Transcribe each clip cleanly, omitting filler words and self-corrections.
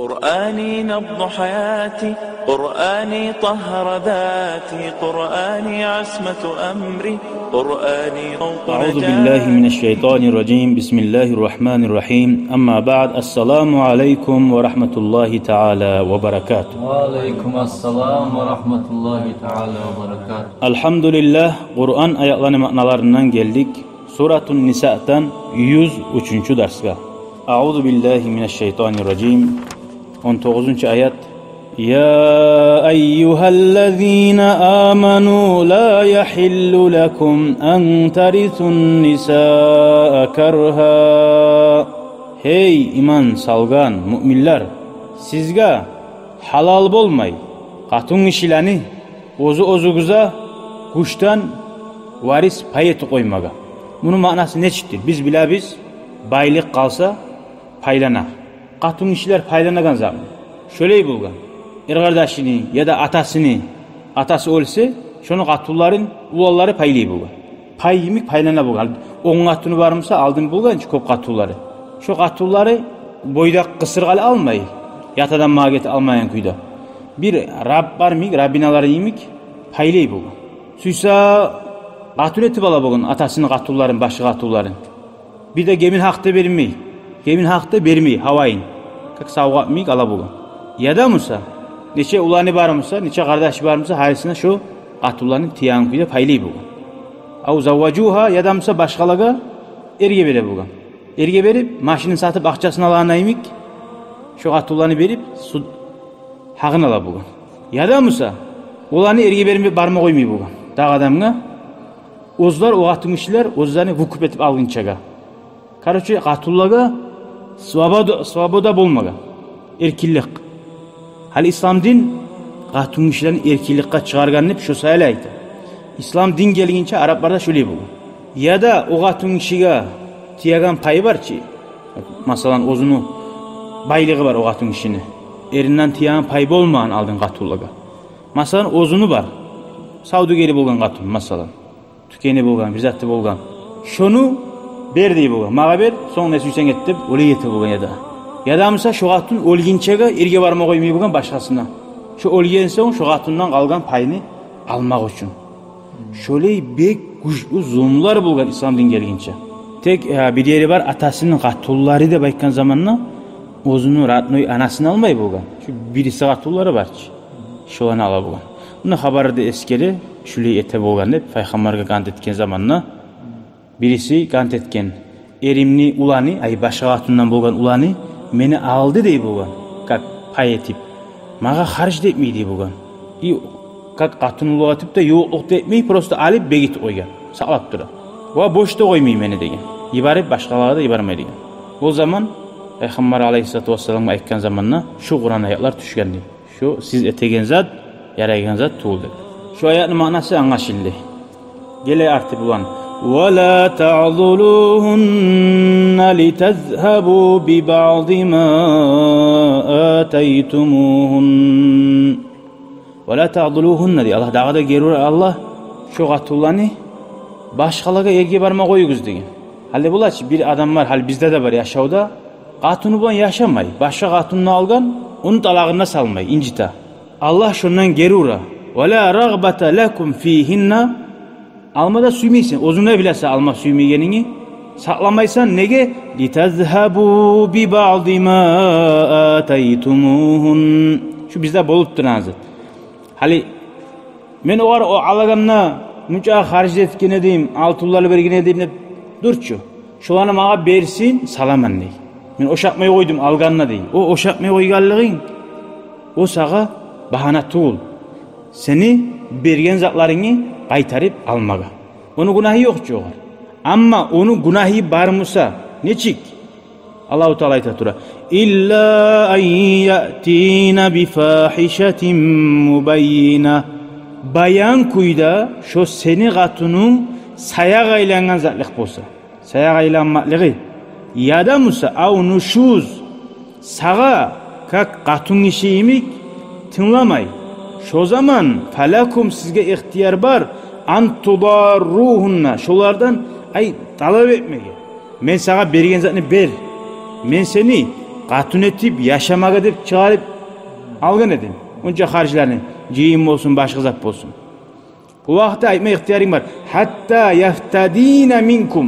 قرآني نبض حياتي، قرآني طهر ذاتي، قرآني عصمة أمري، قرآني موطن أعوذ بالله من الشيطان الرجيم. بسم الله الرحمن الرحيم. أما بعد، السلام عليكم ورحمة الله تعالى وبركاته. وعليكم السلام ورحمة الله تعالى وبركاته. الحمد لله. Kur'an ayaklarının ma'nalarından geldik. Suratun Nisa'dan 103. dersga. A'udhu billahi mineşşeytanirracim. 19. ayet. Ya eyyühellezine amanu la yahillu lekum en tarithun nisa'a karha. Hey iman salgan müminler, sizga halal bolmay qatun işilani ozu-ozuguza kuştan varis pay eti koymaga. Bunun manası neçiktir? Biz bilabız baylık kalsa paylana. Qatun işler paylanagan zaman. Şöyle bulgan. Kardeşini ya da atası ölse, şonu qatulların ulalları paylayı bulgan. Pay yemik paylana bulgan. Onun qatunu varmısa aldın bulgan köp qatulları. Şu qatulları boyda qısırgalı almay. Yatadan mağeti almayan kuyda. Bir Rab var mı? Rabbinaları yemik paylayı bulgan. Suysa qatul etip ala bulgan atasının qatulların, başı qatulların. Bir de gemin haqda vermeyi. Gemin haqda vermeyi havayın. Kak savga etmeyik ala bulgan. Ya da Musa, neçe ulanı barmısa, neçe kardeş barmısa, harisine şu qatullarını tiyan kuyda paylayı bulgan. Au zavvacuha ya da Musa başqalaga erge bere bulgan. Erge berip, maşinin satıp akçasını alana emik, şu qatullarını berip, haqın ala bulgan. Ya da Musa, olanı erge berip barma koymayı bulgan. Dağ adamına, ozlar, o qatun işler, ozlarını vukup etip algınçaga. Karıçı qatullaga svoboda bolmaga. Erkillik. Hal İslam din qatun işlerini erkillikka çıkarganını şu sayıla aytı. İslam din gelince Araplarda şöyle bu. Ya da o qatun işiga tiyagan payı var ki, masalan ozunu baylığı var o qatun işini. Erinden tiyagan payı bolmagan aldın qatullaga. Masalan ozunu var. Saudugeri bolgan qatun masalan. Tükeni bolgan, bir zatı bolgan. Şonu ber deyip bolgan. Mağa ber, son ne süysen etip, öyle yetip bolgan ya da. Ya da mesela şu qatun ölginçege erge barma koymayı bolgan başkasına. Şu ölgen soň şu qatundan qalgan payını almak üçün. Şöyle bek güçlü zulmlar bolgan İslam din gelginçe. Tek bir yeri var, atasının qatulları da baykan zamanla ozunu ratnoy anasını almay bolgan. Şu birisi qatulları var ki. Şolany ala bolgan. Buna habarda eskeri şuley ete bolgan dep Peygamberge gant etken zamanla birisi gant etken erimni ulanı, ay başka qatundan bolgan ulanı meni aldı dey bolgan. Kak pay etip maga harç etmeydi bolgan. Kak qatun ulatıp da yo'qluk etmey, prosto alip begit koygan. Saqlap tura. Va boşta koymay meni degen. Ibarip başqalarga da ibarmay degen. O zaman Peygamber aleyhissalatu vesselam aytgan zamanna şu Qur'an ayatlar düşgän dey. Şu siz etegen zat, yaragan zat tuğuldu. Şu ayatın manası anlaşıldı. Gele artık bulan. وَلَا تَعْضُلُوهُنَّ لِتَذْهَبُوا بِبَعْضِ مَا آتَيْتُمُوهُنَّ وَلَا تَعْضُلُوهُنَّ diye Allah dağda gerur Allah şu qatullarını başqalarga erge barma koyuguz degen. Halde bulaç bir adam var, hal bizde de var yaşauda. Qatunu bilan yaşamay, başqa qatununu algan, onu talağına salmay, incita. Allah şundan gerura. وَلَا رَغْبَةَ لَكُمْ فِيهِنَّ almada süymeysin. Ozuna bilese alma suymeyenini saklamaysan nege? لِتَذْهَبُوا بِبَعْضِ مَا آتَيْتُمُوهُنَّ şu bizde bolup duranızı. Hali men o alaganna munca harcı etken edeyim, altulları bergen edeyim durçu. Şolany mağa bersin salaman dey. Men oşakmaya koydum alganna dey. O oşakmaya koyganlığın o sağa bahana tuğul. Seni bergen zatlarını qaytarıp almaga. Onun günahı yok çoğur. Ama onun günahı barmısa neçik? Allahu Teala aytatura. İlla en ya'tina bi fahishatin mubayyina. Bayan kuyda şu seni qatunun sayağa aylangan zatlık bolsa. Sayağa aylanmaklığı. Ya da musa au nuşuz. Sağa kak qatun işi imik tınlamay. Şu zaman falakum sizge ihtiyar var. Antudarruhunna. Şolardan ay talep etmeye. Men sağa bergen zatını ber. Men seni qatun etib yaşamaga deb chiqarib algan edin. Uncha xarjlarni, jeyim olsun, başqa zat bolsun. Bu vaqtda aytma ixtiyoring bor. Hatta yaftadina minkum.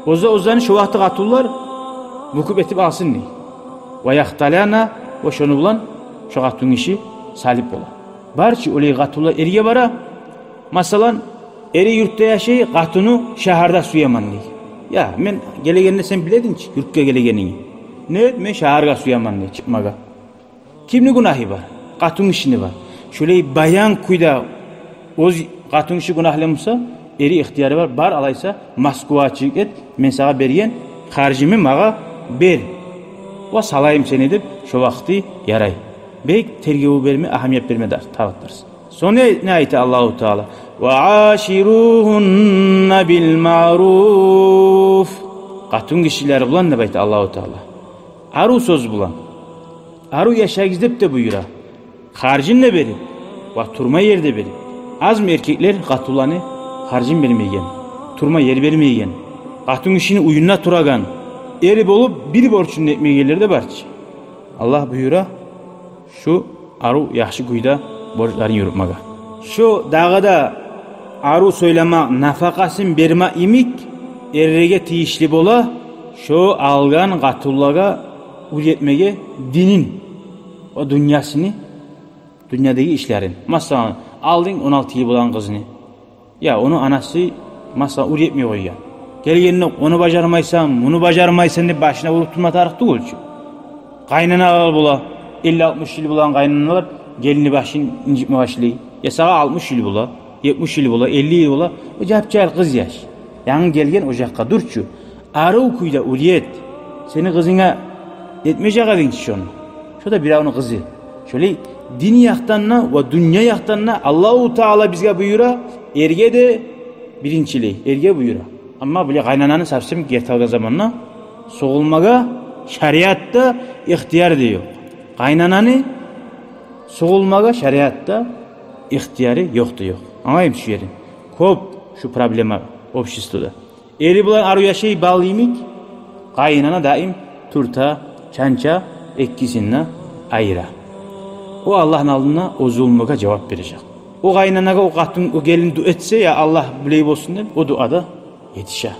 O'zani shu vaqtda qatullar mukub etib alsın ne? Va yaxtalana va şonu bilan shu qatun işi salib bola. Barcha o'lay qatullar erga bara. Masalan, eri yurtda yaşay, qatunu shaharda suyaman ne? Ya, men gelegende sen biledinchi, yurtga gelegenini. Ne? Men shaharga suyaman ne, chiqmaga. Kimni gunohi bor? Qatun ishini bor. Şöyle bayan kuyda o'z qatun ishi gunohlamasa, eri ixtiyori bar alaysa, Moskva chiqib et, men saga bergan xarjimni maga ber. Va salayim seni deb shu vaqti yaray. Bek tergov berme, ahamiyat berme tavatdiriz. Sonra ne aytdi Alloh taolo? Va ashiruhunna bil ma'ruf. Qatun kishilari bilan deb aytdi Alloh taolo. Aru so'z bilan. Aru yaşagiz deb de buyura. Xarjinni berib va turma yerde berib. Azm erkekler qatullarni xarjin bermeygen, turma yer bermeygen. Qatun işini uyunna turagan, eri bolup bir borçunu etmeyenler de barçı. Allah buyura, şu aru yaxshi kuyda borçlarını yurupmaga. Şu dağda aru söyleme nafakasın berma imik, errege tiyişli bola, şu algan qatullaga uyetmege dinin, o dünyasını, dünyadaki işlerin. Mesela aldın 16 yıl bulan kızını. Ya onu anası mesela uyetmeye koyuyor. Gelgenine onu bacarmaysan, bunu bacarmaysan diye başına vurup tutma tarıktı olçu. Kaynana al bula, 50-60 yıl bulan kaynanalar gelini başını incitme başlıyor. Ya sana 60 yıl bula, 70 yıl bula, 50 yıl bula, o capçayal kız yaş. Yani gelgen ocakka durçu. Arı okuyda uliyet. Seni kızına etmeyecek adın ki şunu. Şu da bir onun kızı. Şöyle din yaktanına ve dünya yaktanına Allah-u Teala bizge buyura, erge de birinçiliği, erge buyura. Ama böyle kaynananı sapsım gertalga zamanına soğulmaga şeriatta ihtiyar diyor. Kaynananı soğulmaga şeriatta ihtiyarı yok diyor. Anlayayım şu yerin. Kop şu problema обществоda. Eri bulan arı yaşayı bağlıyımik, kaynana daim turta, çança, ekkisinden ayıra. O Allah'ın aldığına o zulmüge cevap verecek. O kaynanaga o katın o gelin dua etse ya Allah bileyip olsun deyip o duada yetişe.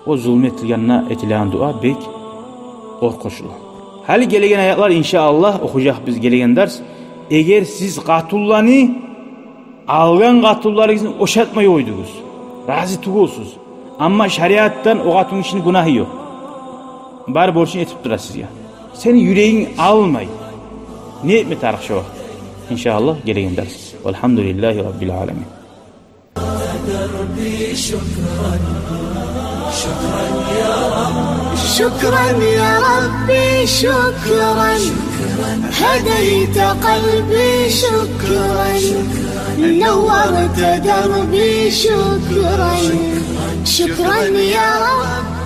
O zulmetilganına etilen dua bek orkoşulu. Hali gelegen ayetler inşallah okuyacak biz gelegen ders. Eğer siz katullarını algan katullarınızı oşatmayı oydunuz. Razı tuğulsuz. Ama şeriattan o katun işinin günahı yok. Bar borçunu etip durasız ya. Senin yüreğin almayı. Ne etme tarih şu vakit. İnşallah gelegen ders. Velhamdülillahi Rabbil alemin. شكرا يا ربي شكرا هديت قلبي شكرا نورت دربي شكرا شكرا يا رب